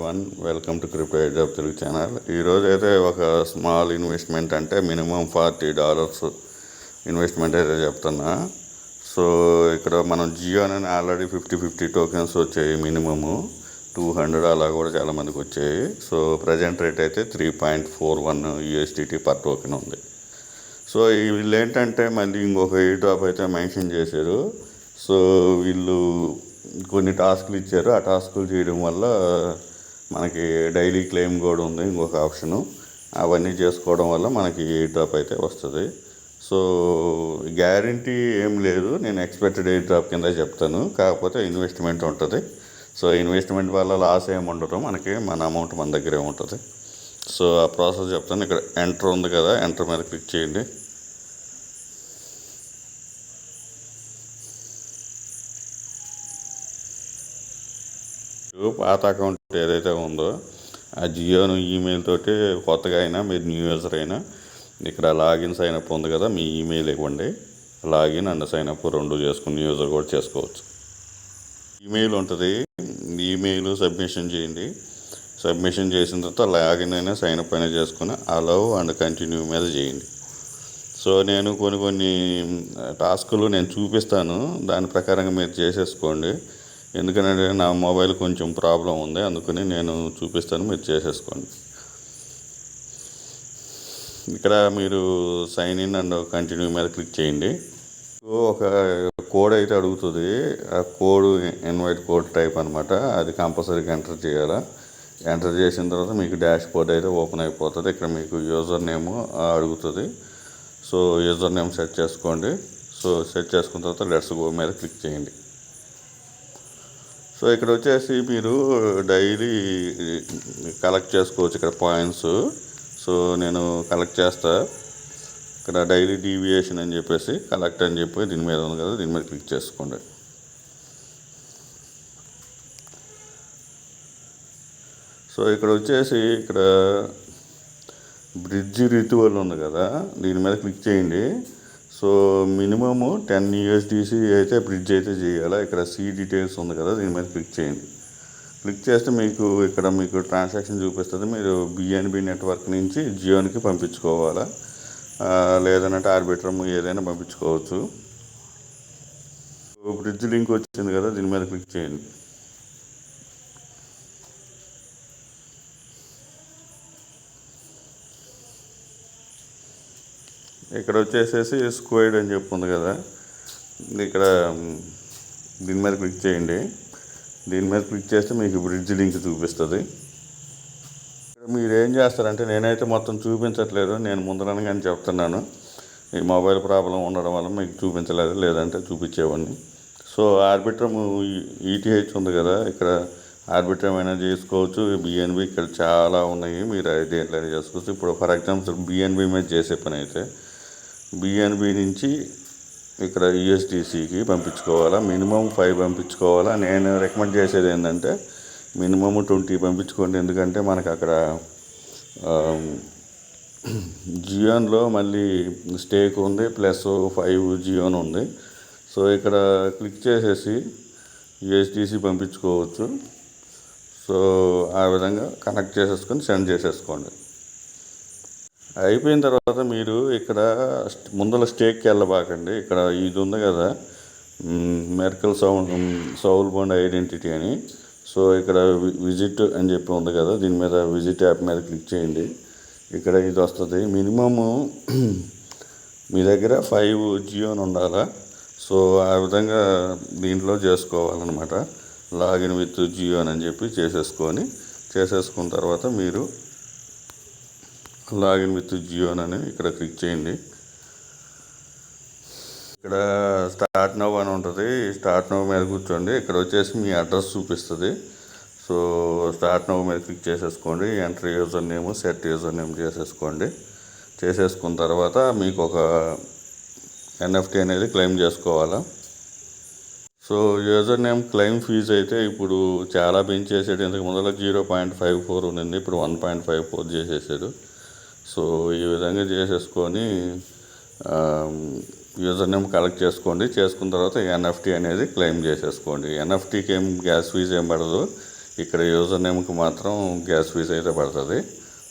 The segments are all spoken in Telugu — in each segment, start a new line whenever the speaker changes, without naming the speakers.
One welcome to crypto edge of Telugu channel. ఈరోజు అయితే ఒక స్మాల్ ఇన్వెస్ట్మెంట్ అంటే మినిమం $40 ఇన్వెస్ట్మెంట్ అయితే చెప్తున్నా. సో ఇక్కడ మనం జియో అని ఆల్రెడీ 50 టోకెన్స్ వచ్చాయి, మినిమము 200 అలా కూడా చాలామందికి వచ్చాయి. సో ప్రజెంట్ రేట్ అయితే 3.41 USDT పర్ టోకెన్ ఉంది. సో వీళ్ళు ఏంటంటే మళ్ళీ ఇంకొక ఎయిర్ డ్రాప్ అయితే మెన్షన్ చేశారు. సో వీళ్ళు కొన్ని టాస్కులు ఇచ్చారు, ఆ టాస్కులు చేయడం వల్ల మనకి డైలీ క్లెయిమ్ కూడా ఉంది ఇంకొక ఆప్షను. అవన్నీ చేసుకోవడం వల్ల మనకి ఎయిర్ డ్రాప్ అయితే వస్తుంది. సో గ్యారంటీ ఏం లేదు, నేను ఎక్స్పెక్టెడ్ ఎయిర్ డ్రాప్ కింద చెప్తాను. కాకపోతే ఇన్వెస్ట్మెంట్ ఉంటుంది. సో ఇన్వెస్ట్మెంట్ వల్ల లాస్ ఏమి ఉండదు, మనకి మన అమౌంట్ మన దగ్గరే ఉంటుంది. సో ఆ ప్రాసెస్ చెప్తాను. ఇక్కడ ఎంటర్ ఉంది కదా, ఎంటర్ మీద క్లిక్ చేయండి. పాత అకౌంట్ ఏదైతే ఉందో ఆ జియోను ఈమెయిల్ తోటి కొత్తగా అయినా మీరు న్యూ యూజర్ అయినా ఇక్కడ లాగిన్ సైన్ అప్ ఉంది కదా, మీ ఈమెయిల్ ఇవ్వండి. లాగిన్ అండ్ సైన్ అప్ రెండు చేసుకుని యూజర్ కూడా చేసుకోవచ్చు. ఈమెయిల్ ఉంటుంది, ఈమెయిల్ సబ్మిషన్ చేయండి. సబ్మిషన్ చేసిన తర్వాత లాగిన్ అయినా సైన్ అప్ అయినా చేసుకుని అలౌ అండ్ కంటిన్యూ మీద చేయండి. సో నేను కొన్ని టాస్కులు నేను చూపిస్తాను, దాని ప్రకారంగా మీరు చేసేసుకోండి. ఎందుకంటే నా మొబైల్ కొంచెం ప్రాబ్లం ఉంది, అందుకని నేను చూపిస్తాను, మీరు చేసేసుకోండి. ఇక్కడ మీరు సైన్ ఇన్ అండ్ కంటిన్యూ మీద క్లిక్ చేయండి. ఒక కోడ్ అయితే అడుగుతుంది, ఆ కోడ్ ఇన్వైట్ కోడ్ టైప్ అనమాట. అది కంపల్సరీగా ఎంటర్ చేయాలా. ఎంటర్ చేసిన తర్వాత మీకు డాష్ బోర్డ్ అయితే ఓపెన్ అయిపోతుంది. ఇక్కడ మీకు యూజర్ నేమ్ అడుగుతుంది. సో యూజర్ నేమ్ సెట్ చేసుకోండి. సో సెట్ చేసుకున్న తర్వాత లెట్స్ గో మీద క్లిక్ చేయండి. సో ఇక్కడ వచ్చేసి మీరు డైలీ కలెక్ట్ చేసుకోవచ్చు ఇక్కడ పాయింట్స్. సో నేను కలెక్ట్ చేస్తా. ఇక్కడ డైలీ డీవియేషన్ అని చెప్పేసి కలెక్ట్ అని చెప్పి దీని మీద ఉంది కదా, దీని మీద క్లిక్ చేసుకోండి. సో ఇక్కడ వచ్చేసి ఇక్కడ బ్రిడ్జ్ రిచువల్ ఉంది కదా, దీని మీద క్లిక్ చేయండి. సో మినిమము 10 USDC అయితే బ్రిడ్జ్ అయితే చేయాలి. ఇక్కడ సి డీటెయిల్స్ ఉంది కదా, దీని మీద క్లిక్ చేయండి. క్లిక్ చేస్తే మీకు ట్రాన్సాక్షన్ చూపిస్తుంది. మీరు బిఎన్బి నెట్వర్క్ నుంచి జియోనికి పంపించుకోవాలా, లేదంటే ఆర్బిట్రమ్ ఏదైనా పంపించుకోవచ్చు. బ్రిడ్జ్ లింక్ వచ్చింది కదా, దీని మీద క్లిక్ చేయండి. ఇక్కడ వచ్చేసేసి స్క్వేర్డ్ అని చెప్పి ఉంది కదా, ఇక్కడ దీని మీద క్లిక్ చేయండి. దీని మీద క్లిక్ చేస్తే మీకు బ్రిడ్జ్ లింక్ చూపిస్తుంది. మీరు ఏం చేస్తారంటే, నేనైతే మొత్తం చూపించట్లేదు, నేను ముందరనగానే చెప్తున్నాను. ఈ మొబైల్ ప్రాబ్లం ఉండడం వల్ల మీకు చూపించలేదు, లేదంటే చూపించేవాడిని. సో ఆర్బిట్రమ్ ఈటీహెచ్ ఉంది కదా, ఇక్కడ ఆర్బిట్రమ్ అయినా చేసుకోవచ్చు. బిఎన్బి ఇక్కడ చాలా ఉన్నాయి, మీరు దేంట్లో చేసుకోవచ్చు. ఇప్పుడు ఫర్ ఎగ్జాంపుల్ బిఎన్బి మీద చేసే పని అయితే బిఎన్బి నుంచి ఇక్కడ యూఎస్డిసికి పంపించుకోవాలా. మినిమం 5 పంపించుకోవాలా. నేను రికమెండ్ చేసేది ఏంటంటే మినిమమ్ 20 పంపించుకోండి. ఎందుకంటే మనకు అక్కడ జియోన్లో మళ్ళీ స్టేక్ ఉంది, ప్లస్ 5 జియోన్ ఉంది. సో ఇక్కడ క్లిక్ చేసేసి యూఎస్డిసి పంపించుకోవచ్చు. సో ఆ విధంగా కనెక్ట్ చేసేసుకొని సెండ్ చేసేసుకోండి. అయిపోయిన తర్వాత మీరు ఇక్కడ ముందర స్టేక్కి వెళ్ళబాకండి. ఇక్కడ ఇది ఉంది కదా, మెర్కల్ సౌల్ బాండ్ ఐడెంటిటీ అని. సో ఇక్కడ విజిట్ అని చెప్పి ఉంది కదా, దీని మీద విజిట్ యాప్ మీద క్లిక్ చేయండి. ఇక్కడ ఇది వస్తుంది. మినిమము మీ దగ్గర 5 జియోని ఉండాలా. సో ఆ విధంగా దీంట్లో చేసుకోవాలన్నమాట. లాగిన్ విత్ జియోన్ అని చెప్పి చేసేసుకున్న తర్వాత మీరు లాగిన్ విత్ జియోన్ అని ఇక్కడ క్లిక్ చేయండి. ఇక్కడ స్టార్ట్ నౌ అని ఉంటుంది, స్టార్ట్ నౌ మీద కూర్చోండి. ఇక్కడ వచ్చేసి మీ అడ్రస్ చూపిస్తుంది. సో స్టార్ట్ నౌ మీద క్లిక్ చేసేసుకోండి. Enter user name, set user name చేసేసుకున్న తర్వాత మీకు ఒక ఎన్ఎఫ్టీ అనేది క్లెయిమ్ చేసుకోవాలా. So user name claim fee అయితే ఇప్పుడు చాలా పెంచేసాడు. ఇంతకు ముందర 0.54 ఉంది, ఇప్పుడు 1.54 చేసేసాడు. సో ఈ విధంగా చేసేసుకొని యూజర్ నేమ్ కలెక్ట్ చేసుకున్న తర్వాత ఎన్ఎఫ్టీ అనేది క్లెయిమ్ చేసేసుకోండి. ఎన్ఎఫ్టీకి ఏం గ్యాస్ ఫీజు ఏం పడదు. ఇక్కడ యూజర్ నేమ్కి మాత్రం గ్యాస్ ఫీజ్ అయితే పడుతుంది.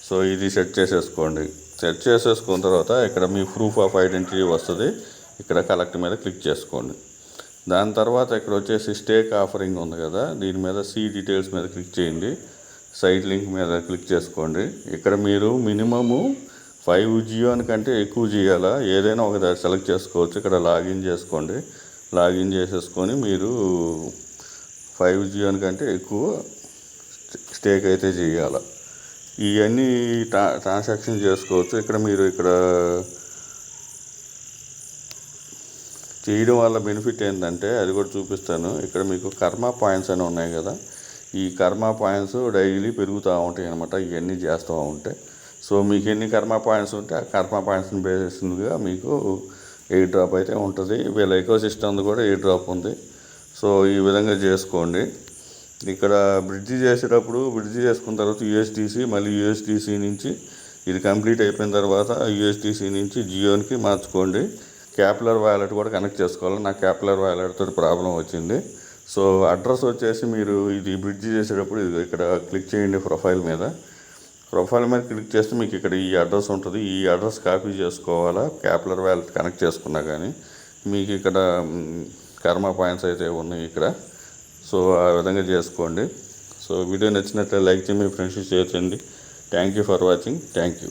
సో ఇది సెట్ చేసేసుకోండి. సెట్ చేసేసుకున్న తర్వాత ఇక్కడ మీ ప్రూఫ్ ఆఫ్ ఐడెంటిటీ వస్తుంది. ఇక్కడ కలెక్ట్ మీద క్లిక్ చేసుకోండి. దాని తర్వాత ఇక్కడ వచ్చేసి స్టేక్ ఆఫరింగ్ ఉంది కదా, దీని మీద సీ డీటెయిల్స్ మీద క్లిక్ చేయండి. సైట్ లింక్ మీద క్లిక్ చేసుకోండి. ఇక్కడ మీరు మినిమము 5 జియోన్ కంటే ఎక్కువ చేయాలా, ఏదైనా ఒక దాన్ని సెలెక్ట్ చేసుకోవచ్చు. ఇక్కడ లాగిన్ చేసుకోండి. లాగిన్ చేసేసుకొని మీరు 5 జియోన్ కంటే ఎక్కువ స్టేక్ అయితే చేయాలి. ఇవన్నీ ట్రాన్సాక్షన్ చేసుకోవచ్చు. ఇక్కడ మీరు ఇక్కడ చేయడం వల్ల బెనిఫిట్ ఏంటంటే అది కూడా చూపిస్తాను. ఇక్కడ మీకు కర్మ పాయింట్స్ అని ఉన్నాయి కదా, ఈ కర్మ పాయింట్స్ డైలీ పెరుగుతూ ఉంటాయి అన్నమాట. ఇవన్నీ చేస్తూ ఉంటాయి. సో మీకు ఎన్ని కర్మ పాయింట్స్ ఉంటే ఆ కర్మ పాయింట్స్ని బేస్గా మీకు ఎయిర్ డ్రాప్ అయితే ఉంటుంది. వీళ్ళ ఎకో సిస్టమ్ కూడా ఎయిర్ డ్రాప్ ఉంది. సో ఈ విధంగా చేసుకోండి. ఇక్కడ బ్రిడ్జి చేసేటప్పుడు బ్రిడ్జి చేసుకున్న తర్వాత యూఎస్డిసి, మళ్ళీ యూఎస్డిసి నుంచి ఇది కంప్లీట్ అయిపోయిన తర్వాత యూఎస్డిసి నుంచి జియోన్కి మార్చుకోండి. క్యాపిలర్ వాలెట్ కూడా కనెక్ట్ చేసుకోవాలి. నాకు క్యాపిలర్ వాలెట్ తోటి ప్రాబ్లం వచ్చింది. సో అడ్రస్ వచ్చేసి మీరు ఇది బ్రిడ్జి చేసేటప్పుడు ఇది ఇక్కడ క్లిక్ చేయండి. ప్రొఫైల్ మీద క్లిక్ చేస్తే మీకు ఇక్కడ ఈ అడ్రస్ ఉంటుంది. ఈ అడ్రస్ కాపీ చేసుకోవాలా. క్యాపిలర్ వాలెట్ కనెక్ట్ చేసుకున్నా కానీ మీకు ఇక్కడ కర్మ పాయింట్స్ అయితే ఉన్నాయి ఇక్కడ. సో ఆ విధంగా చేసుకోండి. సో వీడియో నచ్చినట్లయితే లైక్ చేయండి, మీ ఫ్రెండ్స్కి షేర్ చేయండి. Thank you for watching. Thank you.